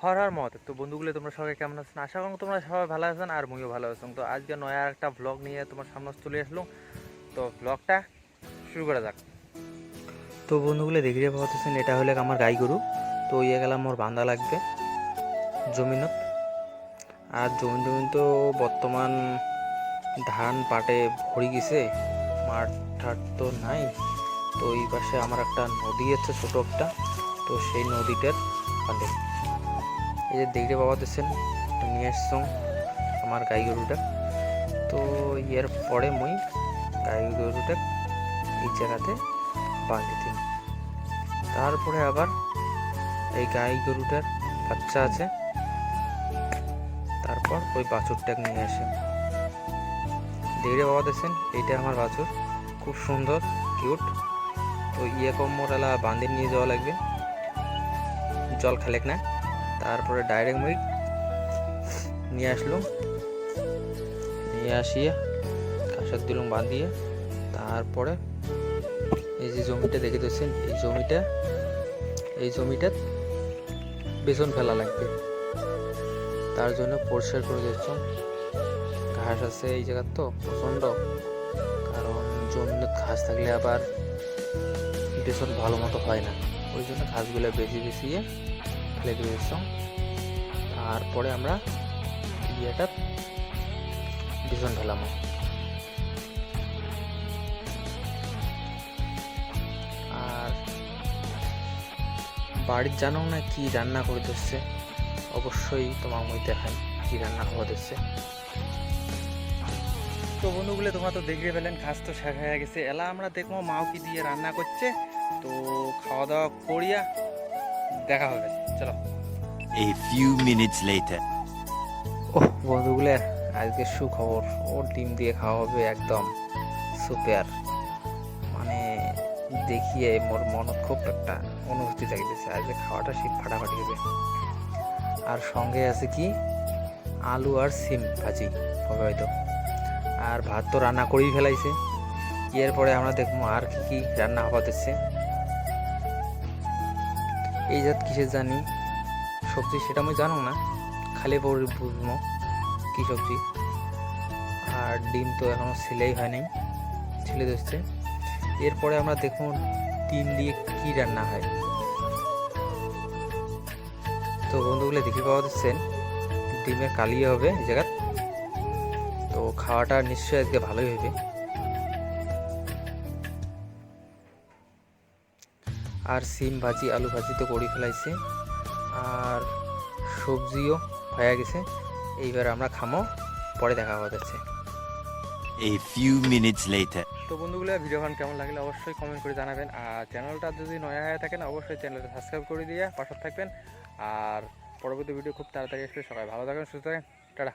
হর হর মহাদেব। তো বন্ধুগুলো তোমরা সবাই কেমন আছেন? আশা করি তোমরা সবাই ভালো আছেন আর মুইও ভালো আছেন। তো আজকে নয়া একটা ব্লগ নিয়ে তোমার সামনে চলে আসলো। তো ব্লগটা শুরু করা যাক। তো বন্ধুগুলো দেখিয়ে পাচ্ছেন এটা হলে আমার গাই গরু। তো ইয়ে গেলাম মোর বান্ধা লাগবে জমিনত। আর জমিন তো বর্তমান ধান পাটে ভরি গেছে, মাঠ ঠাট তো নাই। তো এই পাশে আমার একটা নদী আছে ছোট একটা, তো সেই নদীটার পালে এই যে দেখতে পাওয়া দিচ্ছেন নিয়ে আসছং আমার গাই গরুটা। তো এর পরে মুই গাই গরুটা এই জায়গাতে বাঁধি দিন। তারপরে আবার এই গাই গরুটার বাচ্চা আছে, তারপর ওই বাছুরটাকে নিয়ে আসে। দেখতে পাওয়া দিচ্ছেন এইটা আমার বাছুর, খুব সুন্দর কিউট। তো ইয়ে কম মোটালা বাঁধে নিয়ে যাওয়া লাগবে, জল খেলেক না। তারপরে ডাইরেক্ট মুই নিয়ে আসলো, নিয়ে আসিয়ে ঘাসের দিলুম বাঁধিয়ে। তারপরে এই যে জমিটা দেখে দিচ্ছেন এই জমিটা বেসন ফেলা লাগবে। তার জন্য পরিষ্কার করে দিচ্ছ, ঘাস আছে এই জায়গার তো প্রচণ্ড, কারণ জমিতে ঘাস থাকলে আবার বেসন ভালো মতো হয় না, ওই জন্য ঘাসগুলো বেশি ফেলে দিচ্ছ। তারপরে আমরা ইয়েটা বেসন ফেলাম। আর বাড়ির জানো না কি রান্না করে দিচ্ছে, অবশ্যই তোমার মই দেখাই কি রান্না হওয়া দিচ্ছে। তো বন্ধুগুলো তোমরা তো দেখে পেলেন ঘাস তো শেষ হয়ে গেছে, এলা আমরা দেখবো মাও কি দিয়ে রান্না করছে। তো খাওয়া দাওয়া করিয়া দেখা হবে, চলো। A few minutes later. ওহ বন্ধুগুলো, আজকে সুখবর, ওর ডিম দিয়ে খাওয়া হবে একদম সুপার। মানে দেখিয়ে মোর মনত খুব একটা অনুভূতি জাগিয়েছে, আজকে খাওয়াটা শীত ফাটাফাটি হবে। আর সঙ্গে আছে কি আলু আর সিম ভাজি হবে হয়তো। আর ভাত তো রান্না করেই ফেলাইছে, এরপরে আমরা দেখবো আর কি কি রান্না হওয়া দিচ্ছে। এই জাত কিসের জানি সবজি সেটা আমি জানো না, খালি পরে বুঝবো কি সবজি। আর ডিম তো এখনো ছেলেই হয় নাই, ছেলে দিচ্ছে। এরপরে আমরা দেখবো ডিম দিয়ে কি রান্না হয়। তো বন্ধুগুলো দেখে পাওয়া যাচ্ছেন ডিমের কালিয়ে হবে এই জায়গার। তো খাওয়াটা নিশ্চয়ই আজকে ভালোই হবে। আর সিম ভাজি আলু ভাজি তো করে ফেলাইছে, আর সবজিও হয়ে গেছে। এইবার আমরা খামো, পরে দেখা হওয়া যাচ্ছে। A few minutes later. তো বন্ধুগুলো ভিডিওখান কেমন লাগলে অবশ্যই কমেন্ট করে জানাবেন। আর চ্যানেলটা যদি নয়া হয়ে থাকেন অবশ্যই চ্যানেলটা সাবস্ক্রাইব করে দিয়ে পাশে থাকবেন। আর পরবর্তী ভিডিও খুব তাড়াতাড়ি আসবে। সবাই ভালো থাকেন, সুস্থ থাকেন, টাটা।